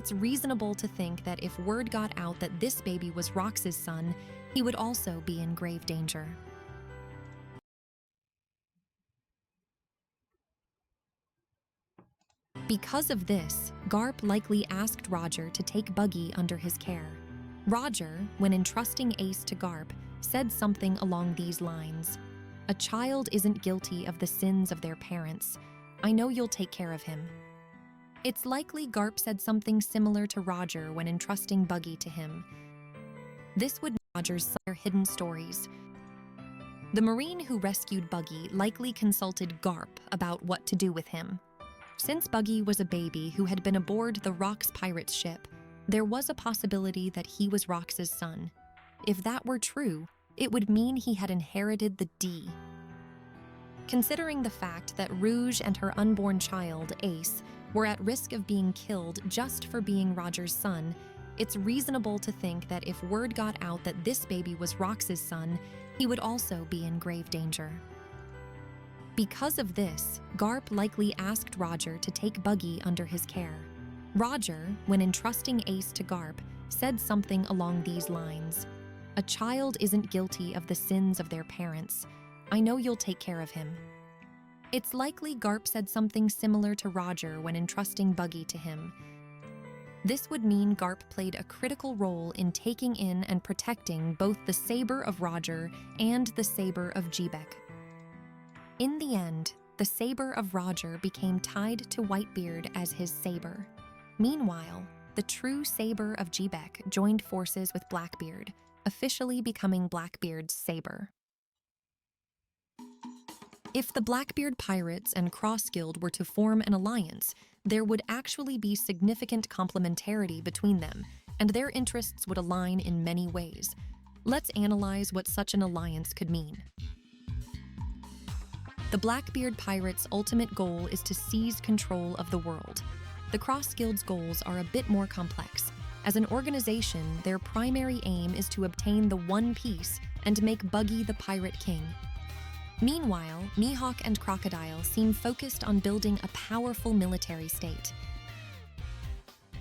It's reasonable to think that if word got out that this baby was Rox's son, he would also be in grave danger. Because of this, Garp likely asked Roger to take Buggy under his care. Roger, when entrusting Ace to Garp, said something along these lines: "A child isn't guilty of the sins of their parents. I know you'll take care of him." It's likely Garp said something similar to Roger when entrusting Buggy to him. This would be Roger's hidden stories. The Marine who rescued Buggy likely consulted Garp about what to do with him. Since Buggy was a baby who had been aboard the Rox pirate's ship, there was a possibility that he was Rox's son. If that were true, it would mean he had inherited the D. Considering the fact that Rouge and her unborn child, Ace, were at risk of being killed just for being Roger's son, it's reasonable to think that if word got out that this baby was Rox's son, he would also be in grave danger. Because of this, Garp likely asked Roger to take Buggy under his care. Roger, when entrusting Ace to Garp, said something along these lines: "A child isn't guilty of the sins of their parents. I know you'll take care of him." It's likely Garp said something similar to Roger when entrusting Buggy to him. This would mean Garp played a critical role in taking in and protecting both the saber of Roger and the saber of Tishek. In the end, the saber of Roger became tied to Whitebeard as his saber. Meanwhile, the true saber of Tishek joined forces with Blackbeard, officially becoming Blackbeard's saber. If the Blackbeard Pirates and Cross Guild were to form an alliance, there would actually be significant complementarity between them, and their interests would align in many ways. Let's analyze what such an alliance could mean. The Blackbeard Pirates' ultimate goal is to seize control of the world. The Cross Guild's goals are a bit more complex. As an organization, their primary aim is to obtain the One Piece and make Buggy the Pirate King. Meanwhile, Mihawk and Crocodile seem focused on building a powerful military state.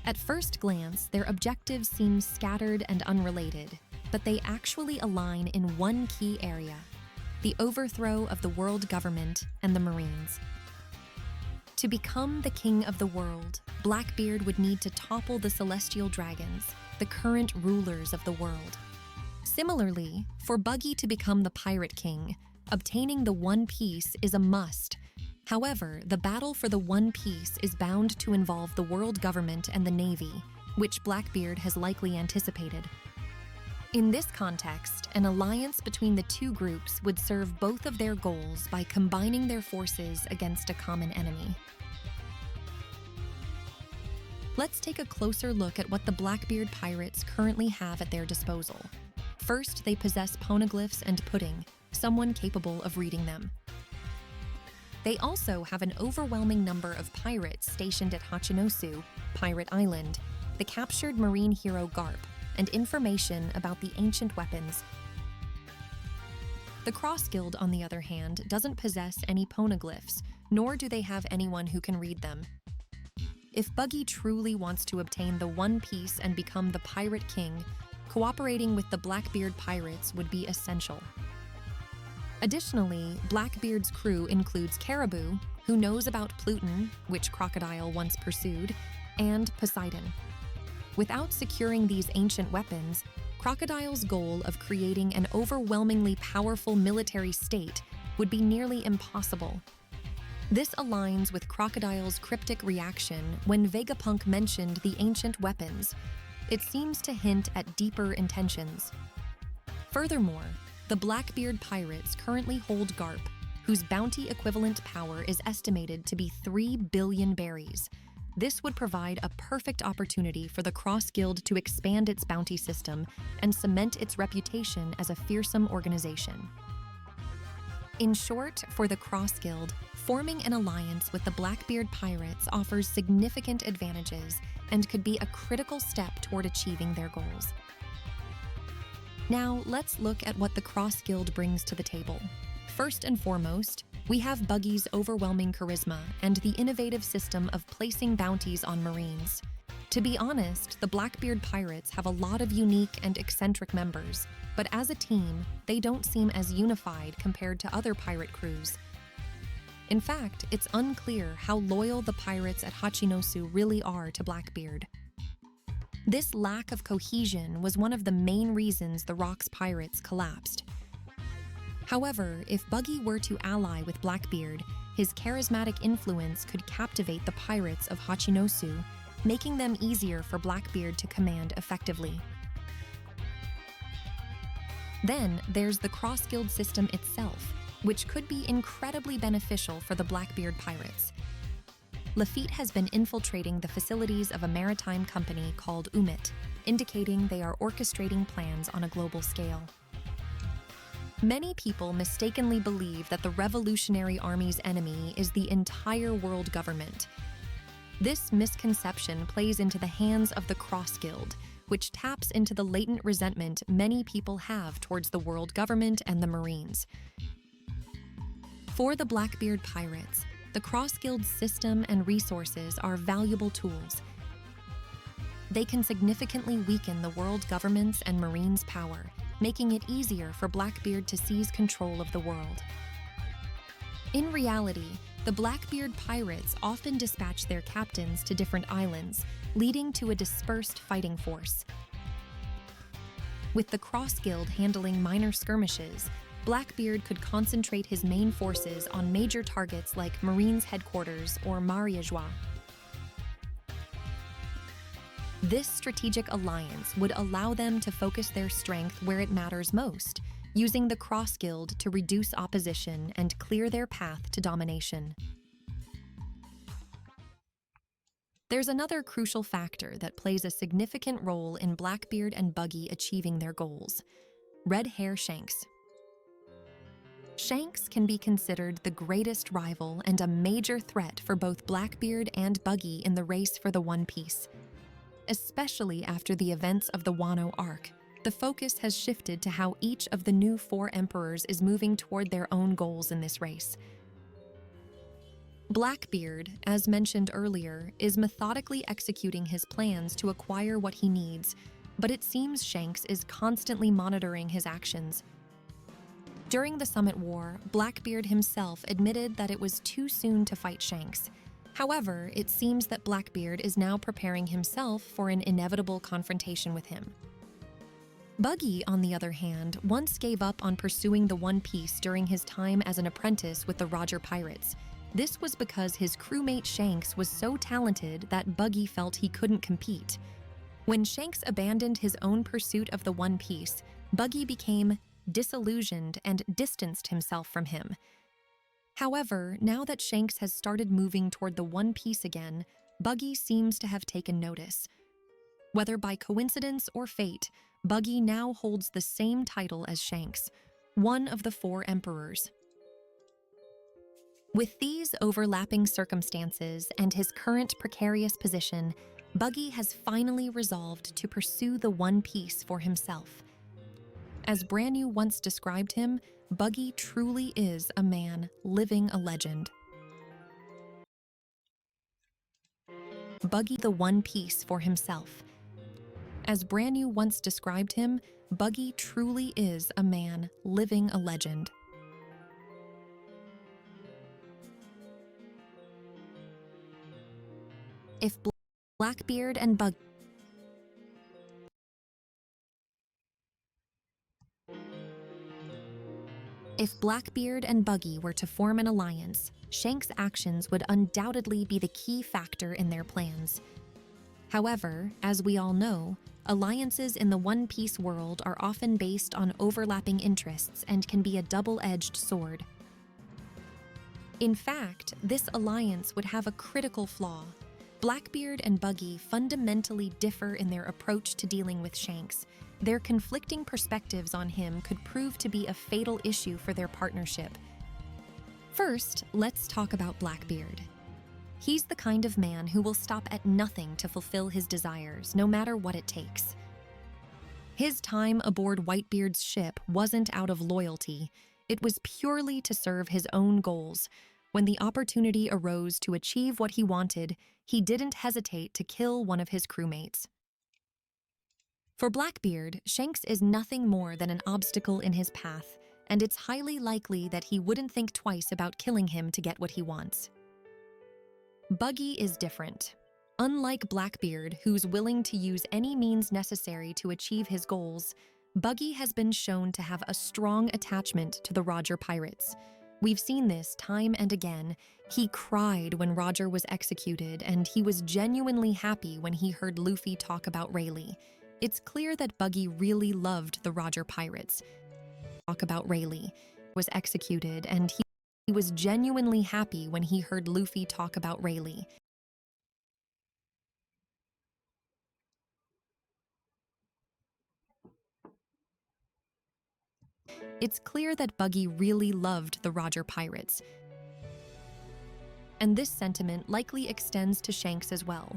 At first glance, their objectives seem scattered and unrelated, but they actually align in one key area: the overthrow of the world government and the Marines. To become the king of the world, Blackbeard would need to topple the Celestial Dragons, the current rulers of the world. Similarly, for Buggy to become the Pirate King, obtaining the One Piece is a must. However, the battle for the One Piece is bound to involve the world government and the Navy, which Blackbeard has likely anticipated. In this context, an alliance between the two groups would serve both of their goals by combining their forces against a common enemy. Let's take a closer look at what the Blackbeard Pirates currently have at their disposal. First, they possess poneglyphs and pudding, someone capable of reading them. They also have an overwhelming number of pirates stationed at Hachinosu, Pirate Island, the captured marine hero Garp, and information about the ancient weapons. The Cross Guild, on the other hand, doesn't possess any poneglyphs, nor do they have anyone who can read them. If Buggy truly wants to obtain the One Piece and become the Pirate King, cooperating with the Blackbeard Pirates would be essential. Additionally, Blackbeard's crew includes Caribou, who knows about Pluton, which Crocodile once pursued, and Poseidon. Without securing these ancient weapons, Crocodile's goal of creating an overwhelmingly powerful military state would be nearly impossible. This aligns with Crocodile's cryptic reaction when Vegapunk mentioned the ancient weapons. It seems to hint at deeper intentions. Furthermore, the Blackbeard Pirates currently hold Garp, whose bounty equivalent power is estimated to be 3 billion berries. This would provide a perfect opportunity for the Cross Guild to expand its bounty system and cement its reputation as a fearsome organization. In short, for the Cross Guild, forming an alliance with the Blackbeard Pirates offers significant advantages and could be a critical step toward achieving their goals. Now, let's look at what the Cross Guild brings to the table. First and foremost, we have Buggy's overwhelming charisma and the innovative system of placing bounties on Marines. To be honest, the Blackbeard pirates have a lot of unique and eccentric members, but as a team, they don't seem as unified compared to other pirate crews. In fact, it's unclear how loyal the pirates at Hachinosu really are to Blackbeard. This lack of cohesion was one of the main reasons the Rock's pirates collapsed. However, if Buggy were to ally with Blackbeard, his charismatic influence could captivate the pirates of Hachinosu, making them easier for Blackbeard to command effectively. Then there's the cross-guild system itself, which could be incredibly beneficial for the Blackbeard pirates. Lafitte has been infiltrating the facilities of a maritime company called Umit, indicating they are orchestrating plans on a global scale. Many people mistakenly believe that the Revolutionary Army's enemy is the entire world government. This misconception plays into the hands of the Cross Guild, which taps into the latent resentment many people have towards the world government and the Marines. For the Blackbeard pirates, the Cross Guild's system and resources are valuable tools. They can significantly weaken the world government's and Marines' power, making it easier for Blackbeard to seize control of the world. In reality, the Blackbeard pirates often dispatch their captains to different islands, leading to a dispersed fighting force. With the Cross Guild handling minor skirmishes, Blackbeard could concentrate his main forces on major targets like Marines headquarters or Mariajois. This strategic alliance would allow them to focus their strength where it matters most, using the Cross Guild to reduce opposition and clear their path to domination. There's another crucial factor that plays a significant role in Blackbeard and Buggy achieving their goals: red hair Shanks. Shanks can be considered the greatest rival and a major threat for both Blackbeard and Buggy in the race for the One Piece. Especially after the events of the Wano arc, the focus has shifted to how each of the new 4 emperors is moving toward their own goals in this race. Blackbeard, as mentioned earlier, is methodically executing his plans to acquire what he needs, but it seems Shanks is constantly monitoring his actions. During the Summit War, Blackbeard himself admitted that it was too soon to fight Shanks. However, it seems that Blackbeard is now preparing himself for an inevitable confrontation with him. Buggy, on the other hand, once gave up on pursuing the One Piece during his time as an apprentice with the Roger Pirates. This was because his crewmate Shanks was so talented that Buggy felt he couldn't compete. When Shanks abandoned his own pursuit of the One Piece, Buggy became disillusioned and distanced himself from him. However, now that Shanks has started moving toward the One Piece again, Buggy seems to have taken notice. Whether by coincidence or fate, Buggy now holds the same title as Shanks, one of the 4 emperors. With these overlapping circumstances and his current precarious position, Buggy has finally resolved to pursue the One Piece for himself. As Branu once described him, Buggy truly is a man living a legend. Buggy the One Piece for himself. As Branu once described him, Buggy truly is a man living a legend. If Blackbeard and Buggy If Blackbeard and Buggy were to form an alliance, Shanks' actions would undoubtedly be the key factor in their plans. However, as we all know, alliances in the One Piece world are often based on overlapping interests and can be a double-edged sword. In fact, this alliance would have a critical flaw. Blackbeard and Buggy fundamentally differ in their approach to dealing with Shanks. Their conflicting perspectives on him could prove to be a fatal issue for their partnership. First, let's talk about Blackbeard. He's the kind of man who will stop at nothing to fulfill his desires, no matter what it takes. His time aboard Whitebeard's ship wasn't out of loyalty. It was purely to serve his own goals. When the opportunity arose to achieve what he wanted, he didn't hesitate to kill one of his crewmates. For Blackbeard, Shanks is nothing more than an obstacle in his path, and it's highly likely that he wouldn't think twice about killing him to get what he wants. Buggy is different. Unlike Blackbeard, who's willing to use any means necessary to achieve his goals, Buggy has been shown to have a strong attachment to the Roger pirates. We've seen this time and again. He cried when Roger was executed, and he was genuinely happy when he heard Luffy talk about Rayleigh. It's clear that Buggy really loved the Roger pirates. Talk about Rayleigh was executed, and he was genuinely happy when he heard Luffy talk about Rayleigh. It's clear that Buggy really loved the Roger pirates, and this sentiment likely extends to Shanks as well.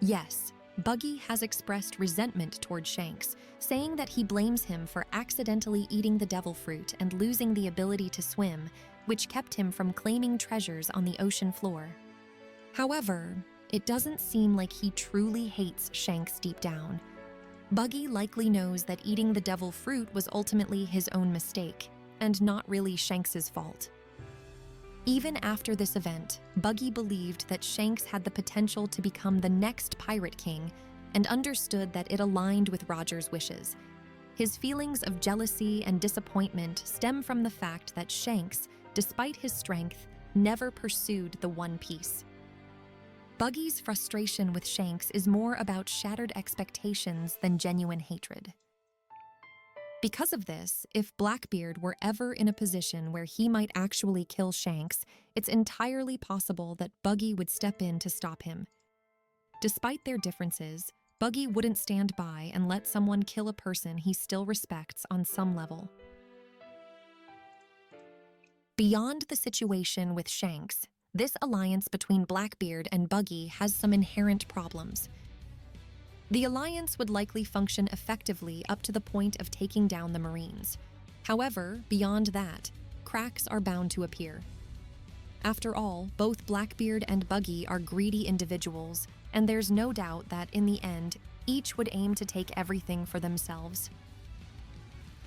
Yes, Buggy has expressed resentment toward Shanks, saying that he blames him for accidentally eating the devil fruit and losing the ability to swim, which kept him from claiming treasures on the ocean floor. However, it doesn't seem like he truly hates Shanks deep down. Buggy likely knows that eating the devil fruit was ultimately his own mistake, and not really Shanks's fault. Even after this event, Buggy believed that Shanks had the potential to become the next Pirate King, and understood that it aligned with Roger's wishes. His feelings of jealousy and disappointment stem from the fact that Shanks, despite his strength, never pursued the One Piece. Buggy's frustration with Shanks is more about shattered expectations than genuine hatred. Because of this, if Blackbeard were ever in a position where he might actually kill Shanks, it's entirely possible that Buggy would step in to stop him. Despite their differences, Buggy wouldn't stand by and let someone kill a person he still respects on some level. Beyond the situation with Shanks, this alliance between Blackbeard and Buggy has some inherent problems. The alliance would likely function effectively up to the point of taking down the Marines. However, beyond that, cracks are bound to appear. After all, both Blackbeard and Buggy are greedy individuals, and there's no doubt that in the end, each would aim to take everything for themselves.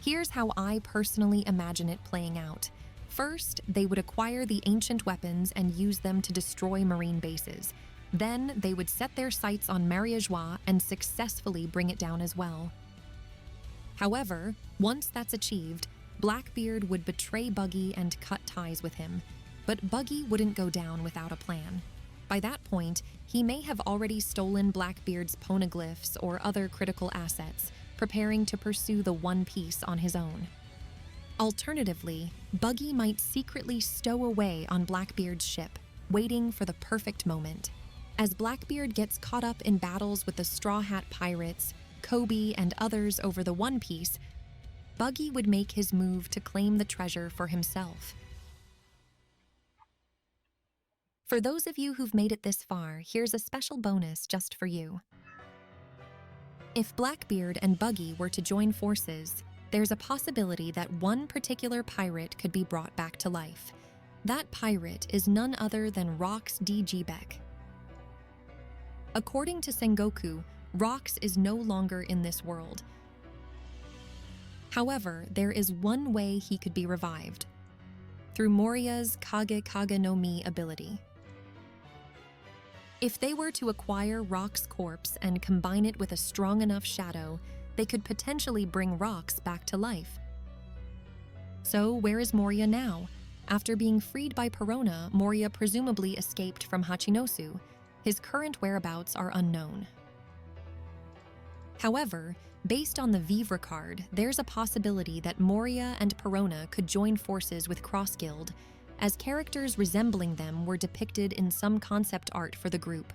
Here's how I personally imagine it playing out. First, they would acquire the ancient weapons and use them to destroy Marine bases. Then, they would set their sights on Mariajois and successfully bring it down as well. However, once that's achieved, Blackbeard would betray Buggy and cut ties with him. But Buggy wouldn't go down without a plan. By that point, he may have already stolen Blackbeard's poneglyphs or other critical assets, preparing to pursue the One Piece on his own. Alternatively, Buggy might secretly stow away on Blackbeard's ship, waiting for the perfect moment. As Blackbeard gets caught up in battles with the Straw Hat Pirates, Kobe, and others over the One Piece, Buggy would make his move to claim the treasure for himself. For those of you who've made it this far, here's a special bonus just for you. If Blackbeard and Buggy were to join forces, there's a possibility that one particular pirate could be brought back to life. That pirate is none other than Rox D. Gbek. According to Sengoku, Rox is no longer in this world. However, there is one way he could be revived: through Moria's Kage Kage no Mi ability. If they were to acquire Rox's corpse and combine it with a strong enough shadow, they could potentially bring Rox back to life. So where is Moria now? After being freed by Perona, Moria presumably escaped from Hachinosu. His current whereabouts are unknown. However, based on the Vivre card, there's a possibility that Moria and Perona could join forces with Cross Guild, as characters resembling them were depicted in some concept art for the group.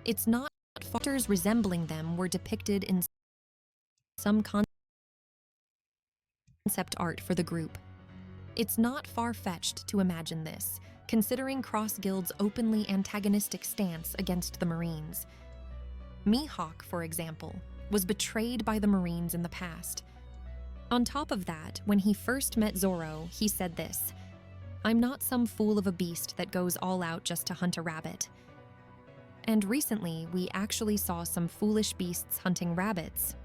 It's not characters resembling them were depicted in some concept art for the group. It's not far-fetched to imagine this, considering Cross Guild's openly antagonistic stance against the Marines. Mihawk, for example, was betrayed by the Marines in the past. On top of that, when he first met Zoro, he said this: I'm not some fool of a beast that goes all out just to hunt a rabbit. And recently, we actually saw some foolish beasts hunting rabbits.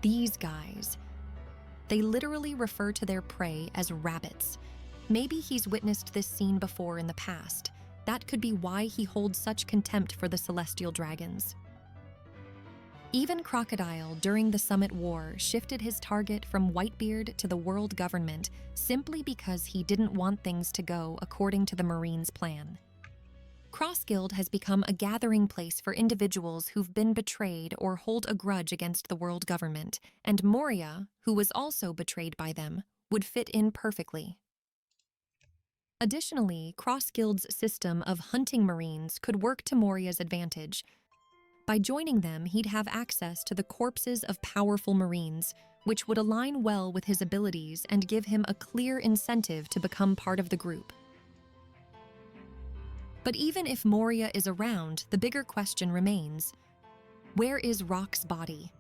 These guys. They literally refer to their prey as rabbits. Maybe he's witnessed this scene before in the past. That could be why he holds such contempt for the celestial dragons. Even Crocodile, during the Summit War, shifted his target from Whitebeard to the world government simply because he didn't want things to go according to the Marines' plan. Crossguild has become a gathering place for individuals who've been betrayed or hold a grudge against the world government, and Moria, who was also betrayed by them, would fit in perfectly. Additionally, Crossguild's system of hunting Marines could work to Moria's advantage. By joining them, he'd have access to the corpses of powerful Marines, which would align well with his abilities and give him a clear incentive to become part of the group. But even if Moria is around, the bigger question remains: where is Rock's body?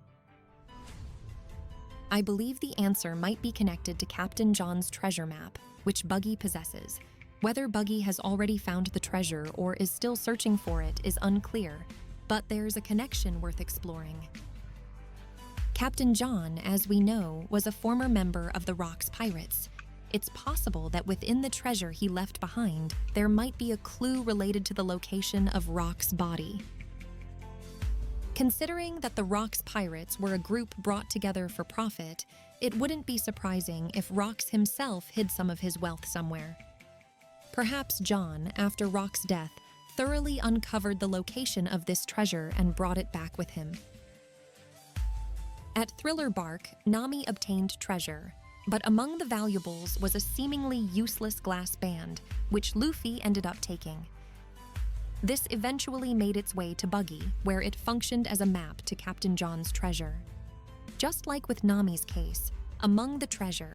I believe the answer might be connected to Captain John's treasure map, which Buggy possesses. Whether Buggy has already found the treasure or is still searching for it is unclear, but there's a connection worth exploring. Captain John, as we know, was a former member of the Rock's Pirates. It's possible that within the treasure he left behind, there might be a clue related to the location of Rock's body. Considering that the Rock's Pirates were a group brought together for profit, it wouldn't be surprising if Rock's himself hid some of his wealth somewhere. Perhaps John, after Rock's death, thoroughly uncovered the location of this treasure and brought it back with him. At Thriller Bark, Nami obtained treasure, but among the valuables was a seemingly useless glass band, which Luffy ended up taking. This eventually made its way to Buggy, where it functioned as a map to Captain John's treasure. Just like with Nami's case, among the treasure